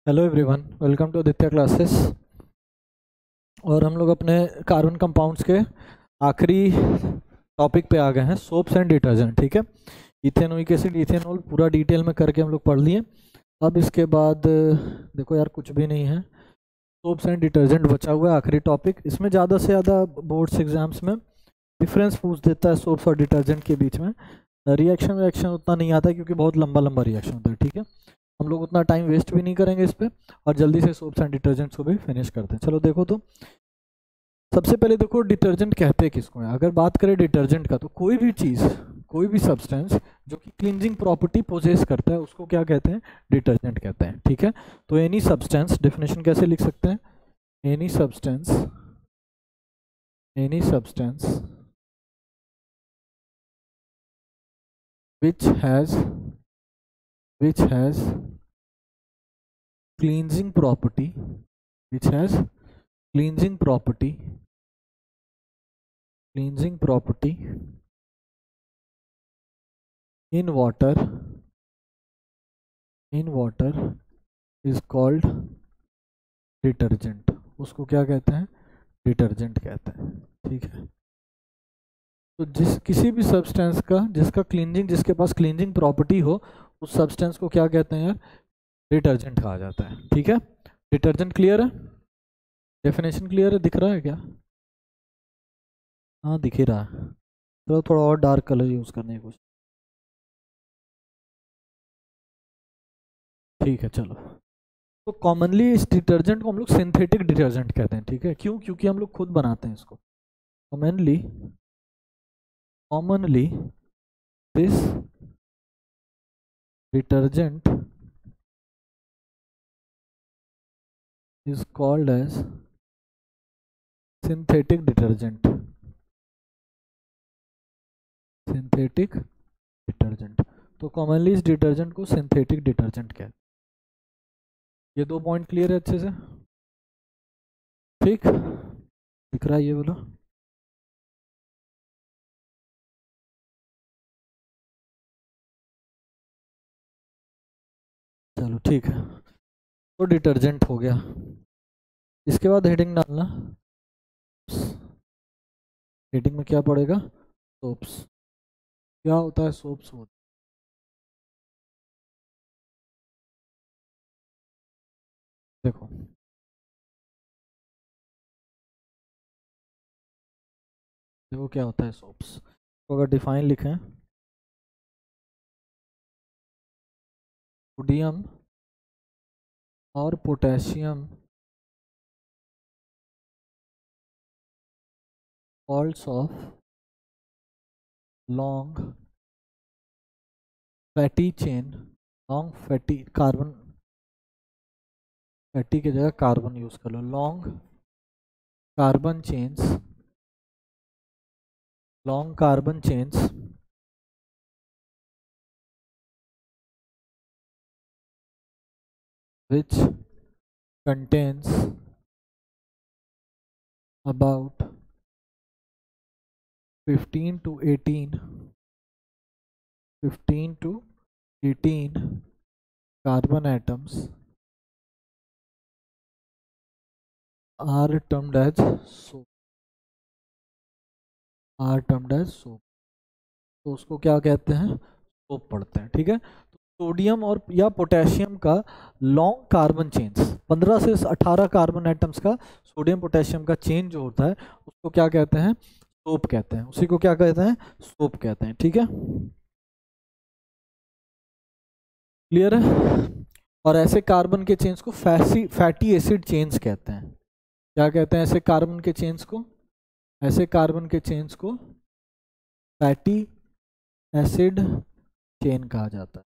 Hello everyone, welcome to Aditya classes. और हम लोग अपने कार्बन कंपाउंड्स के आखिरी टॉपिक पे आ गए हैं, सोप्स एंड डिटर्जेंट। ठीक है, इथेनोइक एसिड, इथेनॉल पूरा डिटेल में करके हम लोग पढ़ लिए। अब इसके बाद देखो यार, कुछ भी नहीं है, सोप्स एंड डिटर्जेंट बचा हुआ है आखिरी टॉपिक। इसमें ज़्यादा से ज़्यादा बोर्ड्स एग्जाम्स में डिफरेंस पूछ देता है सोप्स और डिटर्जेंट के बीच में। रिएक्शन उतना नहीं आता क्योंकि बहुत लंबा लंबा रिएक्शन होता है। ठीक है, हम लोग उतना टाइम वेस्ट भी नहीं करेंगे इस पे और जल्दी से सोप्स एंड डिटर्जेंट्स को भी फिनिश करते हैं। चलो देखो, तो सबसे पहले देखो डिटर्जेंट कहते हैं किसको है। अगर बात करें डिटर्जेंट का, तो कोई भी चीज़, कोई भी सब्सटेंस जो कि क्लींजिंग प्रॉपर्टी पोजेस करता है उसको क्या कहते हैं? डिटर्जेंट कहते हैं। ठीक है, तो एनी सब्सटेंस, डेफिनेशन कैसे लिख सकते हैं? Any substance, any substance which has cleansing property, which has cleansing property in water is called detergent. उसको क्या कहते हैं? डिटर्जेंट कहते हैं। ठीक है, तो जिस किसी भी सब्सटेंस का जिसका क्लींजिंग, जिसके पास क्लींजिंग प्रॉपर्टी हो, उस सब्सटेंस को क्या कहते हैं यार? डिटर्जेंट कहा जाता है। ठीक है, डिटर्जेंट क्लियर है? डेफिनेशन क्लियर है? दिख रहा है क्या? हाँ, दिख ही रहा है। तो थोड़ा और डार्क कलर यूज करने की कोशिश। ठीक है, चलो। तो कॉमनली इस डिटर्जेंट को हम लोग सिंथेटिक डिटर्जेंट कहते हैं। ठीक है, क्यों? क्योंकि हम लोग खुद बनाते हैं इसको। Commonly this detergent is called as synthetic detergent. Synthetic detergent, तो कॉमनली इस डिटर्जेंट को सिंथेटिक डिटर्जेंट कहते हैं। ये दो पॉइंट क्लियर है अच्छे से? ठीक, दिख रहा है ये बोलो? चलो ठीक है, तो डिटर्जेंट हो गया। इसके बाद हेडिंग डालना। हेडिंग में क्या पड़ेगा? सोप्स। क्या होता है सोप्स? होता देखो, देखो क्या होता है सोप्स। तो अगर डिफाइन लिखें, सोडियम और potassium salts of long fatty chain, long fatty carbon, fatty की जगह कार्बन यूज कर लो, long carbon chains, long carbon chains which contains about 15 to 18 carbon atoms are termed as soap, तो उसको क्या कहते हैं? सोप पढ़ते हैं। ठीक है, तो सोडियम और या पोटेशियम का लॉन्ग कार्बन चेन्स, 15 से 18 कार्बन एटम्स का सोडियम पोटेशियम का चेन जो होता है उसको क्या कहते हैं? सोप कहते हैं। उसी को क्या कहते हैं? सोप कहते हैं। ठीक है, क्लियर है? और ऐसे कार्बन के चेन्स को फैटी एसिड चेन्स कहते हैं। क्या कहते हैं ऐसे कार्बन के चेन्स को? ऐसे कार्बन के चेन्स को फैटी एसिड चेन कहा जाता है।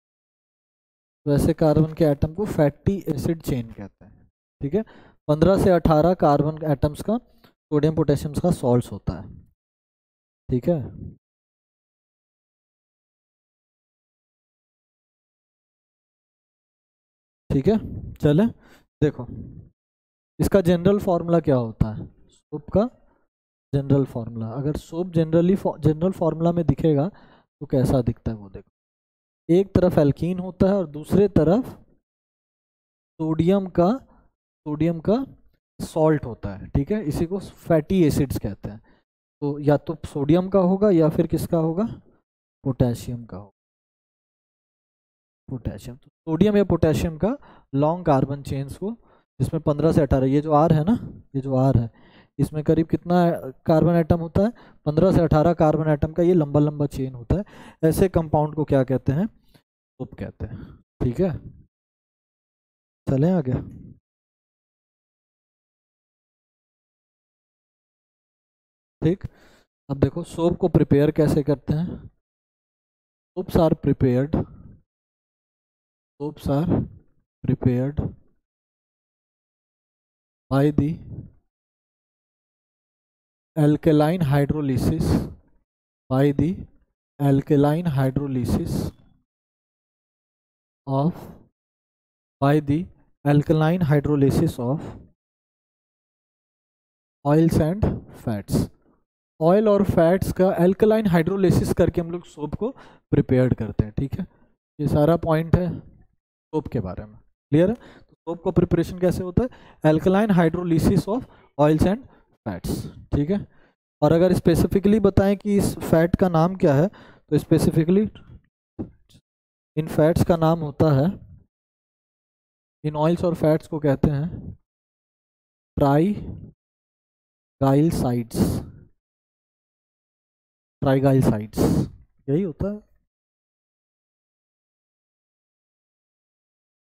तो ऐसे कार्बन के एटम को फैटी एसिड चेन कहते हैं। ठीक है, 15 से 18 कार्बन एटम्स का सोडियम पोटेशियम का सॉल्ट्स होता है। ठीक है, ठीक है, चले देखो इसका जनरल फॉर्मूला क्या होता है। सोप का जनरल फार्मूला, अगर सोप जनरल फार्मूला में दिखेगा तो कैसा दिखता है वो देखो। एक तरफ एल्कीन होता है और दूसरे तरफ सोडियम का सॉल्ट होता है, ठीक है, इसी को फैटी एसिड्स कहते हैं। तो या तो सोडियम का होगा या फिर किसका होगा, पोटेशियम का होगा, पोटेशियम। तो सोडियम या पोटेशियम का लॉन्ग कार्बन चेन्स को, जिसमें 15 से 18, ये जो आर है ना, ये जो आर है, इसमें करीब कितना कार्बन एटम होता है, 15 से 18 कार्बन एटम का ये लंबा लंबा चेन होता है। ऐसे कंपाउंड को क्या कहते हैं, सोप कहते हैं, ठीक है। चलें आगे। ठीक, अब देखो सोप को प्रिपेयर कैसे करते हैं। Soaps are prepared by the alkaline hydrolysis by the alkaline hydrolysis of by the alkaline hydrolysis of oils and fats। Oil और फैट्स का एल्कलाइन हाइड्रोलिसिस करके हम लोग सोप को प्रिपेयर्ड करते हैं, ठीक है। ये सारा पॉइंट है सोप के बारे में, क्लियर है। तो सोप का प्रिपरेशन कैसे होता है, alkaline hydrolysis of oils and fats, ठीक है। और अगर स्पेसिफिकली बताएं कि इस फैट का नाम क्या है, तो स्पेसिफिकली इन फैट्स का नाम होता है, इन ऑयल्स और फैट्स को कहते हैं ट्राइगाइलसाइड्स, ट्राइगाइलसाइड्स यही होता है,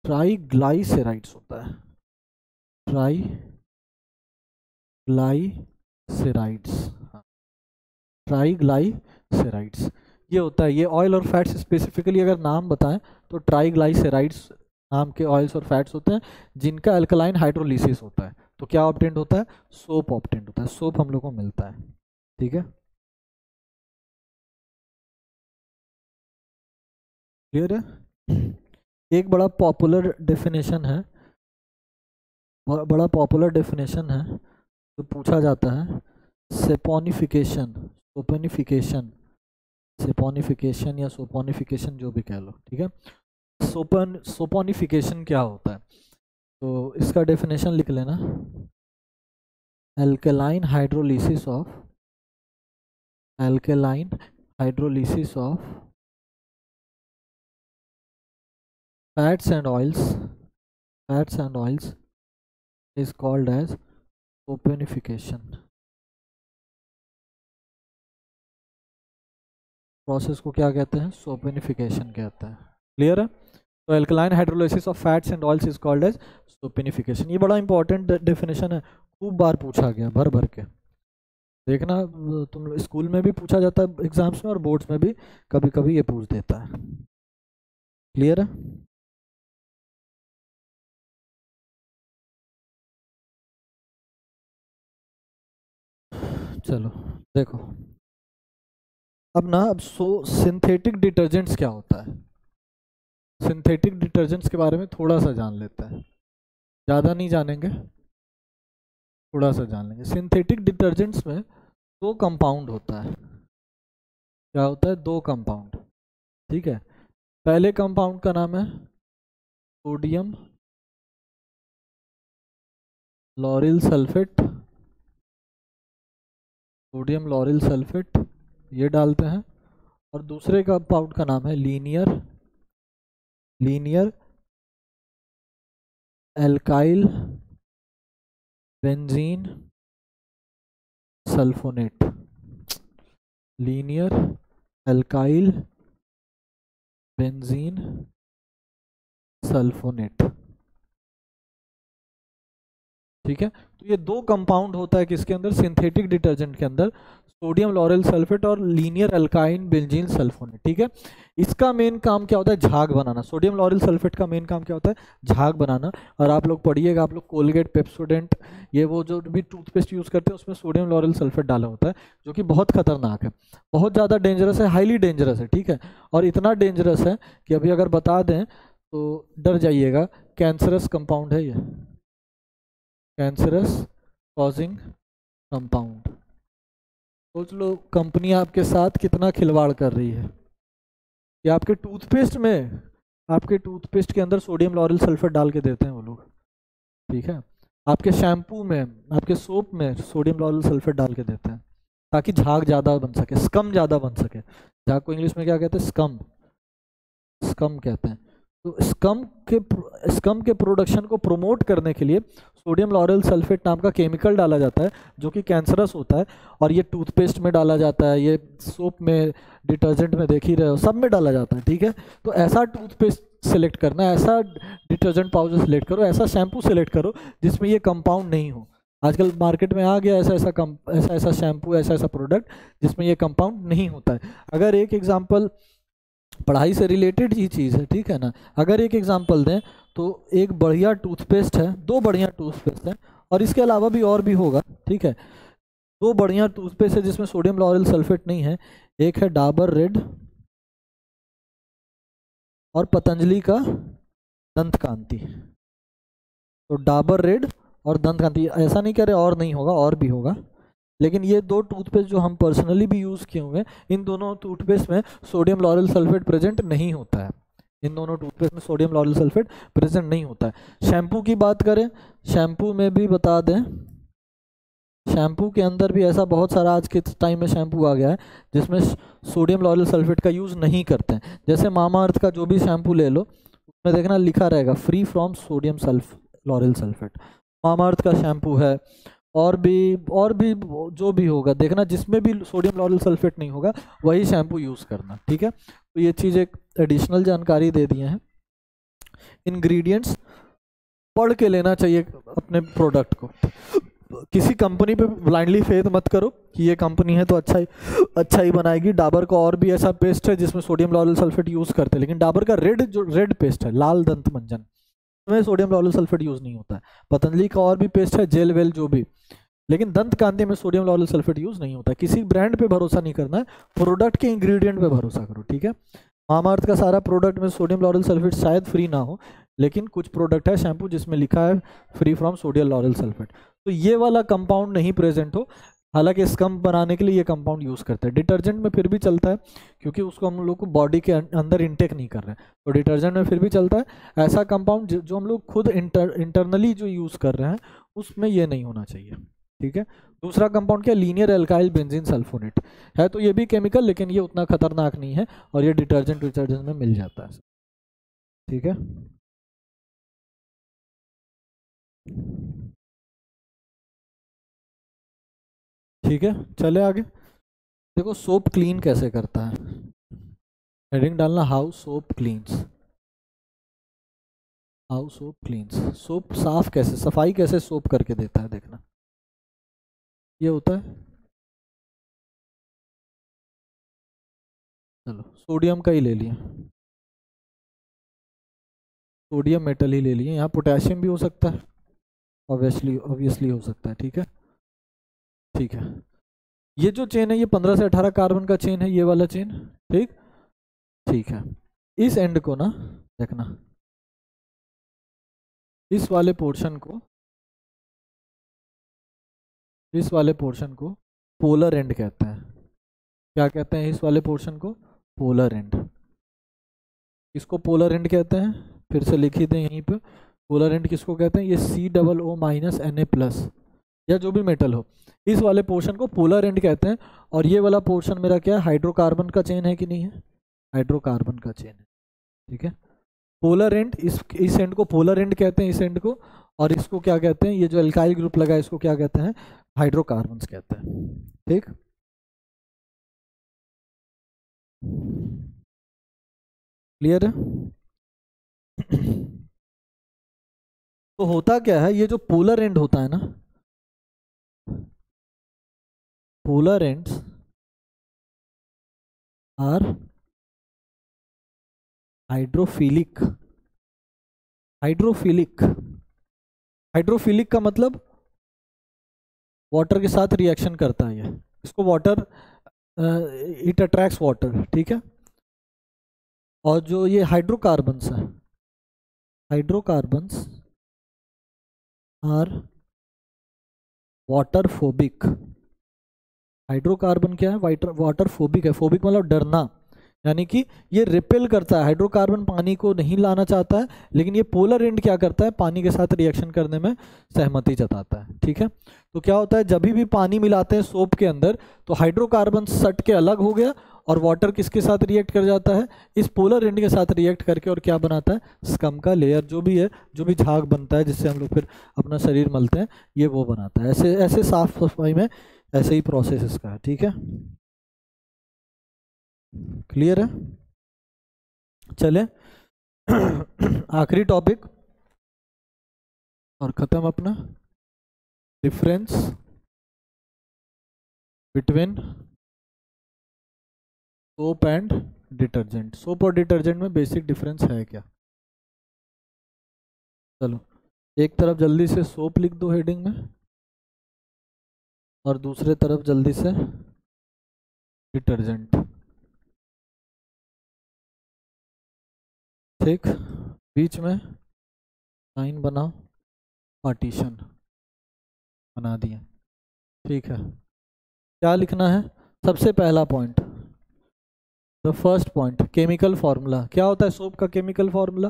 ट्राइग्लाइसेराइड्स होता है, ट्राइग्लाइसेराइड्स, ट्राइग्लाइसेराइड्स ये होता है। ये ऑयल और फैट्स स्पेसिफिकली अगर नाम बताएं तो ट्राइग्लाइसेराइड्स नाम के ऑयल्स और फैट्स होते हैं जिनका अल्कलाइन हाइड्रोलिसिस होता है। तो क्या ऑब्टेंड होता है, सोप ऑब्टेंड होता है, सोप हम लोग को मिलता है, ठीक है, क्लियर है। एक बड़ा पॉपुलर डेफिनेशन है, जो पूछा जाता है, सेपोनिफिकेशन, सेपोनिफिकेशन या सोपोनिफिकेशन जो भी कह लो, ठीक है। सोपोनिफिकेशन क्या होता है, तो इसका डेफिनेशन लिख लेना, alkaline hydrolysis of fats and oils is called as soponification। Process को क्या कहते हैं, सोपेनिफिकेशन कहते हैं, क्लियर है। तो alkaline hydrolysis of fats and oils is called as saponification. ये बड़ा इंपॉर्टेंट डेफिनेशन है, खूब बार पूछा गया, भर भर के देखना, तुम स्कूल में भी पूछा जाता है एग्जाम्स में, और बोर्ड्स में भी कभी कभी ये पूछ देता है, क्लियर है। चलो देखो अब ना, अब सिंथेटिक डिटर्जेंट्स क्या होता है, सिंथेटिक डिटर्जेंट्स के बारे में थोड़ा सा जान लेते हैं, ज़्यादा नहीं जानेंगे, थोड़ा सा जान लेंगे। सिंथेटिक डिटर्जेंट्स में दो कंपाउंड होता है, क्या होता है, दो कंपाउंड, ठीक है। पहले कंपाउंड का नाम है सोडियम लॉरिल सल्फेट, ये डालते हैं। और दूसरे कंपाउंड का नाम है linear alkyl benzene sulphonate, linear alkyl benzene sulphonate, ठीक है। तो ये दो कंपाउंड होता है किसके अंदर, सिंथेटिक डिटर्जेंट के अंदर, सोडियम लॉरेल सल्फेट और लीनियर अल्काइन बेंजीन सल्फोनेट, ठीक है। इसका मेन काम क्या होता है, झाग बनाना। सोडियम लॉरेल सल्फेट का मेन काम क्या होता है, झाग बनाना। और आप लोग पढ़िएगा, आप लोग कोलगेट, पेप्सोडेंट, ये वो जो भी टूथपेस्ट यूज़ करते हैं उसमें सोडियम लॉरेल सल्फेट डाला होता है, जो कि बहुत खतरनाक है, बहुत ज़्यादा डेंजरस है, हाईली डेंजरस है, ठीक है। और इतना डेंजरस है कि अभी अगर बता दें तो डर जाइएगा, कैंसरस कंपाउंड है ये, कैंसरस कॉजिंग कंपाउंड। सोच लो कंपनी आपके साथ कितना खिलवाड़ कर रही है कि आपके टूथपेस्ट में आपके टूथपेस्ट के अंदर सोडियम लॉरेल सल्फेट डाल के देते हैं वो लोग, ठीक है। आपके शैम्पू में, आपके सोप में सोडियम लॉरेल सल्फेट डाल के देते हैं ताकि झाग ज़्यादा बन सके, स्कम ज़्यादा बन सके। झाग को इंग्लिश में क्या कहते हैं? स्कम, स्कम कहते हैं। तो स्कम के प्रोडक्शन को प्रोमोट करने के लिए सोडियम लॉरेल सल्फेट नाम का केमिकल डाला जाता है जो कि कैंसरस होता है, और ये टूथपेस्ट में डाला जाता है, ये सोप में, डिटर्जेंट में, देख ही रहे हो, सब में डाला जाता है, ठीक है। तो ऐसा टूथपेस्ट सेलेक्ट करना, ऐसा डिटर्जेंट पाउडर सेलेक्ट करो, ऐसा शैम्पू सेलेक्ट करो जिसमें ये कंपाउंड नहीं हो। आजकल मार्केट में आ गया ऐसा ऐसा शैम्पू, ऐसा ऐसा प्रोडक्ट जिसमें ये कंपाउंड नहीं होता है। अगर एक एग्जांपल, पढ़ाई से रिलेटेड ही चीज़ है, ठीक है ना, अगर एक एग्जांपल दें तो एक बढ़िया टूथपेस्ट है, दो बढ़िया टूथपेस्ट है, और इसके अलावा भी और भी होगा, ठीक है। दो बढ़िया टूथपेस्ट है जिसमें सोडियम लॉरेल सल्फेट नहीं है, एक है डाबर रेड और पतंजलि का दंत कांति। तो डाबर रेड और दंत कांति, ऐसा नहीं कह रहे और नहीं होगा, और भी होगा, लेकिन ये दो टूथपेस्ट जो हम पर्सनली भी यूज़ किए हुए हैं, इन दोनों टूथपेस्ट में सोडियम लॉरेल सल्फेट प्रेजेंट नहीं होता है। इन दोनों टूथपेस्ट में सोडियम लॉरेल सल्फेट प्रेजेंट नहीं होता है। शैम्पू की बात करें, शैम्पू में भी बता दें, शैम्पू के अंदर भी ऐसा बहुत सारा आज के टाइम में शैम्पू आ गया है जिसमें सोडियम लॉरेल सल्फेट का यूज़ नहीं करते हैं। जैसे मामाअर्थ का जो भी शैम्पू ले लो, उसमें देखना लिखा रहेगा free from sodium lauryl sulphate. Mamaearth का शैम्पू है, और भी जो भी होगा, देखना जिसमें भी सोडियम लॉरेल सल्फेट नहीं होगा वही शैम्पू यूज़ करना, ठीक है। तो ये चीज़ एक एडिशनल जानकारी दे दिए हैं। इंग्रेडिएंट्स पढ़ के लेना चाहिए अपने प्रोडक्ट को, किसी कंपनी पे ब्लाइंडली फेथ मत करो कि ये कंपनी है तो अच्छा ही बनाएगी। डाबर का और भी ऐसा पेस्ट है जिसमें सोडियम लॉरेल सल्फेट यूज़ करते हैं, लेकिन डाबर का रेड पेस्ट है, लाल दंत मंजन, में सोडियम लॉरेल सल्फेट यूज़ नहीं होता है। पतंजलि का और भी पेस्ट है, जेल वेल जो भी, लेकिन दंत कांति में सोडियम लॉरेल सल्फेट यूज़ नहीं होता है। किसी ब्रांड पे भरोसा नहीं करना है, प्रोडक्ट के इंग्रेडिएंट पे भरोसा करो, ठीक है। मामाअर्थ का सारा प्रोडक्ट में सोडियम लॉरेल सल्फेट शायद फ्री ना हो, लेकिन कुछ प्रोडक्ट है शैम्पू जिसमें लिखा है free from sodium lauryl sulphate, तो ये वाला कंपाउंड नहीं प्रेजेंट हो। हालांकि स्कम बनाने के लिए ये कंपाउंड यूज़ करते हैं। डिटर्जेंट में फिर भी चलता है क्योंकि उसको हम लोग को बॉडी के अंदर इंटेक नहीं कर रहे हैं, तो डिटर्जेंट में फिर भी चलता है। ऐसा कंपाउंड जो हम लोग खुद इंटरनली जो यूज़ कर रहे हैं उसमें ये नहीं होना चाहिए, ठीक है। दूसरा कंपाउंड क्या, लीनियर एल्काइल बेंजीन सल्फोनेट है, तो ये भी केमिकल, लेकिन ये उतना खतरनाक नहीं है और ये डिटर्जेंट में मिल जाता है, ठीक है। ठीक है, चले आगे। देखो सोप क्लीन कैसे करता है, हेडिंग डालना how soap cleans, how soap cleans. Soap साफ कैसे, सफाई कैसे सोप करके देता है, देखना ये होता है। चलो सोडियम का ही ले लिया, सोडियम मेटल ही ले लिए, यहाँ पोटेशियम भी हो सकता है, ऑब्वियसली हो सकता है, ठीक है। ठीक है, ये जो चेन है ये 15 से 18 कार्बन का चेन है, ये वाला चेन, ठीक ठीक है। इस एंड को ना देखना, इस वाले पोर्शन को, इस वाले पोर्शन को पोलर एंड कहते हैं। क्या कहते हैं इस वाले पोर्शन को? Polar and. इसको पोलर एंड कहते हैं, फिर से लिख ही दें यहीं पे, पोलर एंड किसको कहते हैं? ये COO माइनस Na+ या जो भी मेटल हो, इस वाले पोर्शन को पोलर एंड कहते हैं। और ये वाला पोर्शन मेरा क्या है? हाइड्रोकार्बन का चेन है कि नहीं है? हाइड्रोकार्बन का चेन है, ठीक है। पोलर एंड, इस एंड को पोलर एंड कहते हैं, इस एंड को, और इसको क्या कहते हैं? ये जो एल्काइल ग्रुप लगा है इसको क्या कहते हैं? हाइड्रोकार्बन्स कहते हैं, ठीक। क्लियर है? तो होता क्या है, ये जो पोलर एंड होता है ना, polar ends are hydrophilic. Hydrophilic, hydrophilic का मतलब वाटर के साथ रिएक्शन करता है ये, इसको वाटर, इट अट्रैक्ट्स वाटर, ठीक है। और जो ये हाइड्रोकार्बन्स है, hydrocarbons are water phobic. Hydrocarbon क्या है? वाटर फोबिक है। फोबिक मतलब डरना, यानी कि ये रिपेल करता है, हाइड्रोकार्बन पानी को नहीं लाना चाहता है, लेकिन ये पोलर एंड क्या करता है, पानी के साथ रिएक्शन करने में सहमति जताता है। ठीक है, तो क्या होता है, जब भी पानी मिलाते हैं सोप के अंदर तो हाइड्रोकार्बन सट के अलग हो गया और वाटर किसके साथ रिएक्ट कर जाता है, इस पोलर एंड के साथ रिएक्ट करके, और क्या बनाता है, स्कम का लेयर जो भी है, जो भी झाग बनता है जिससे हम लोग फिर अपना शरीर मलते हैं, ये वो बनाता है। ऐसे ऐसे साफ सफाई में ऐसे ही प्रोसेस इसका है। ठीक है, क्लियर है। चले आखिरी टॉपिक और खत्म अपना, difference between soap and detergent. Soap और डिटर्जेंट में बेसिक डिफरेंस है क्या? चलो एक तरफ जल्दी से सोप लिख दो हेडिंग में, और दूसरे तरफ जल्दी से डिटर्जेंट। ठीक, बीच में लाइन बनाओ, पार्टीशन बना दिया। ठीक है, क्या लिखना है, सबसे पहला point, the first point, chemical formula. क्या होता है सोप का केमिकल फार्मूला,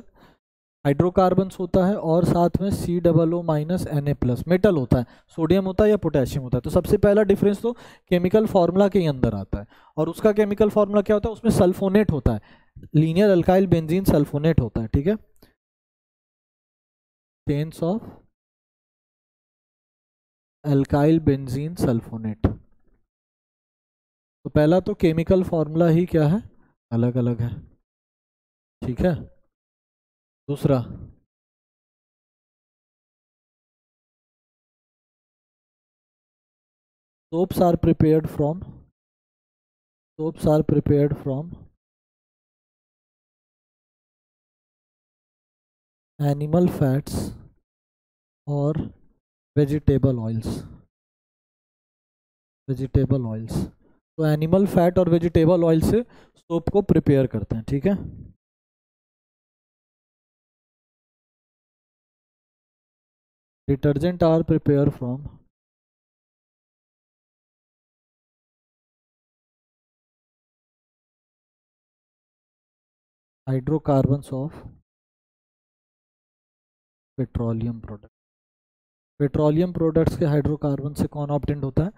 हाइड्रोकार्बन्स होता है और साथ में COO माइनस Na+, मेटल होता है, सोडियम होता है या पोटेशियम होता है। तो सबसे पहला डिफरेंस तो केमिकल फार्मूला के ही अंदर आता है, और उसका केमिकल फार्मूला क्या होता है, उसमें सल्फोनेट होता है, लीनियर अल्काइल बेंजीन सल्फोनेट होता है। ठीक है, chains of alkyl benzene sulphonate. तो पहला तो केमिकल फार्मूला ही क्या है, अलग अलग है। ठीक है, दूसरा soaps are prepared from animal fats और vegetable oils। तो एनिमल फैट और वेजिटेबल ऑयल से सोप को प्रिपेयर करते हैं। ठीक है, detergent are prepare from hydrocarbons of petroleum product. Petroleum products के हाइड्रोकार्बन से कौन ऑब्टेंड होता है,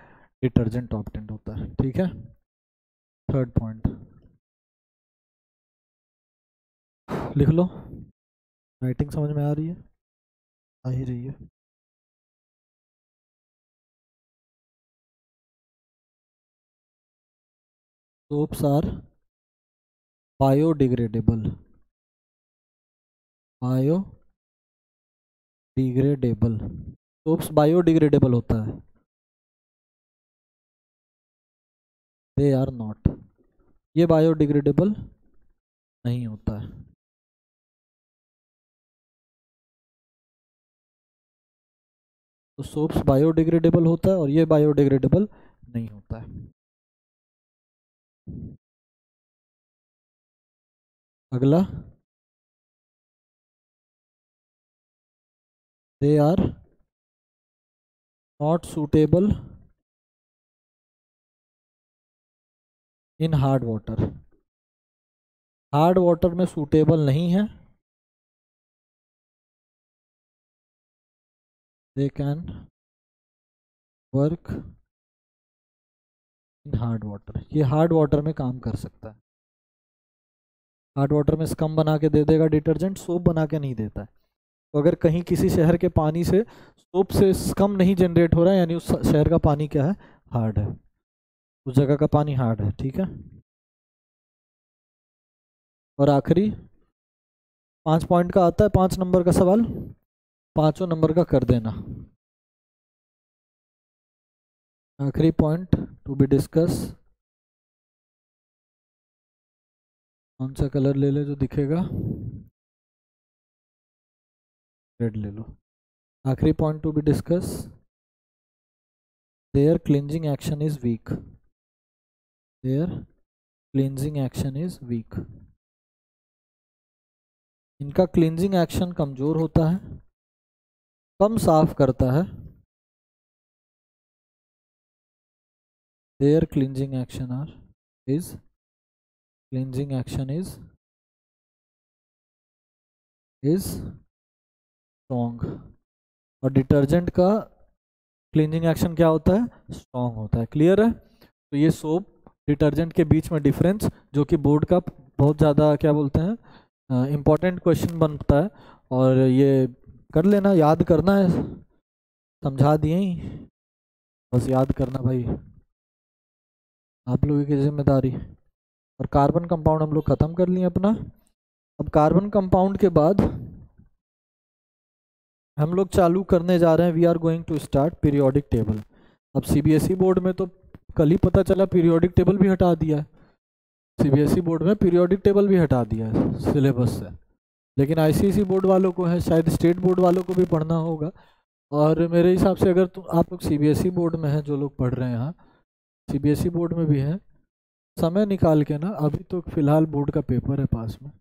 डिटर्जेंट ऑब्टेंड होता है। ठीक है, थर्ड पॉइंट लिख लो, राइटिंग समझ में आ रही है, आ ही रही है। Soaps are biodegradable soaps biodegradable होता है, दे आर नॉट, ये बायोडिग्रेडेबल नहीं होता है। तो सोप्स बायोडिग्रेडेबल होता है और ये बायोडिग्रेडेबल नहीं होता है। अगला, they are not suitable in hard water, hard water में सूटेबल नहीं है, they can work in hard water, ये हार्ड वाटर में काम कर सकता है। हार्ड वाटर में स्कम बना के दे देगा डिटर्जेंट, सोप बना के नहीं देता है। तो अगर कहीं किसी शहर के पानी से सोप से स्कम नहीं जनरेट हो रहा है, यानी उस शहर का पानी क्या है, हार्ड है, उस जगह का पानी हार्ड है। ठीक है, और आखिरी 5 पॉइंट का आता है, 5 नंबर का सवाल, 5 नंबर का कर देना। आखिरी पॉइंट टू बी डिस्कस, कौन सा कलर ले ले जो दिखेगा, रेड ले लो। आखिरी point to be discuss, their cleansing action is weak, their cleansing action is weak, इनका क्लींजिंग एक्शन कमजोर होता है, कम साफ करता है, their cleansing action are is cleansing action is strong, और डिटर्जेंट का क्लींजिंग एक्शन क्या होता है, स्ट्रॉन्ग होता है। क्लियर है? तो ये सोप डिटर्जेंट के बीच में डिफरेंस, जो कि बोर्ड का बहुत ज़्यादा क्या बोलते हैं इम्पोर्टेंट क्वेश्चन बनता है, और ये कर लेना, याद करना है, समझा दिए ही, बस याद करना भाई, आप लोगों की जिम्मेदारी। और कार्बन कंपाउंड हम लोग ख़त्म कर लिए अपना। अब कार्बन कंपाउंड के बाद हम लोग चालू करने जा रहे हैं, we are going to start periodic table. अब सीबीएसई बोर्ड में तो कल ही पता चला पीरियोडिक टेबल भी हटा दिया है, सीबीएसई बोर्ड में पीरियोडिक टेबल भी हटा दिया है सिलेबस से, लेकिन आईसीएसई बोर्ड वालों को है, शायद स्टेट बोर्ड वालों को भी पढ़ना होगा। और मेरे हिसाब से अगर आप लोग सीबीएसई बोर्ड में हैं, जो लोग पढ़ रहे हैं यहाँ सीबीएसई बोर्ड में भी हैं, समय निकाल के ना, अभी तो फिलहाल बोर्ड का पेपर है पास में,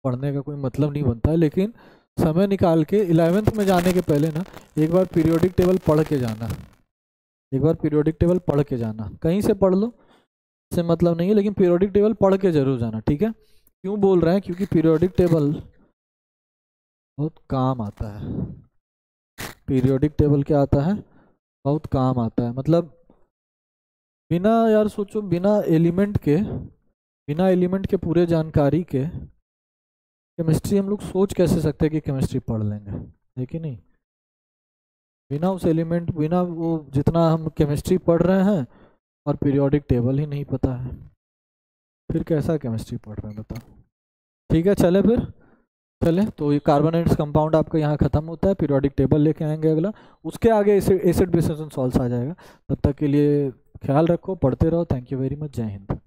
पढ़ने का कोई मतलब नहीं बनता है, लेकिन समय निकाल के 11th में जाने के पहले ना एक बार पीरियोडिक टेबल पढ़ के जाना, एक बार पीरियोडिक टेबल पढ़ के जाना, कहीं से पढ़ लो से मतलब नहीं है, लेकिन पीरियोडिक टेबल पढ़ के जरूर जाना, ठीक है? क्यों बोल रहे हैं? क्योंकि पीरियोडिक टेबल बहुत काम आता है। पीरियोडिक टेबल क्या आता है? बहुत काम आता है। मतलब बिना, यार सोचो, बिना एलिमेंट के पूरे जानकारी के केमिस्ट्री हम लोग सोच कैसे सकते हैं कि केमिस्ट्री पढ़ लेंगे, है कि नहीं? बिना उस एलिमेंट, बिना वो जितना हम केमिस्ट्री पढ़ रहे हैं और पीरियोडिक टेबल ही नहीं पता है, फिर कैसा केमिस्ट्री पढ़ रहे हैं बताओ? ठीक है, चले फिर, चले। तो ये कार्बोनेट्स कंपाउंड आपका यहाँ खत्म होता है, पीरियोडिक टेबल लेके आएंगे अगला, उसके आगे एसिड बेसिस एंड सॉल्ट्स आ जाएगा। तब तक के लिए ख्याल रखो, पढ़ते रहो। थैंक यू वेरी मच, जय हिंद।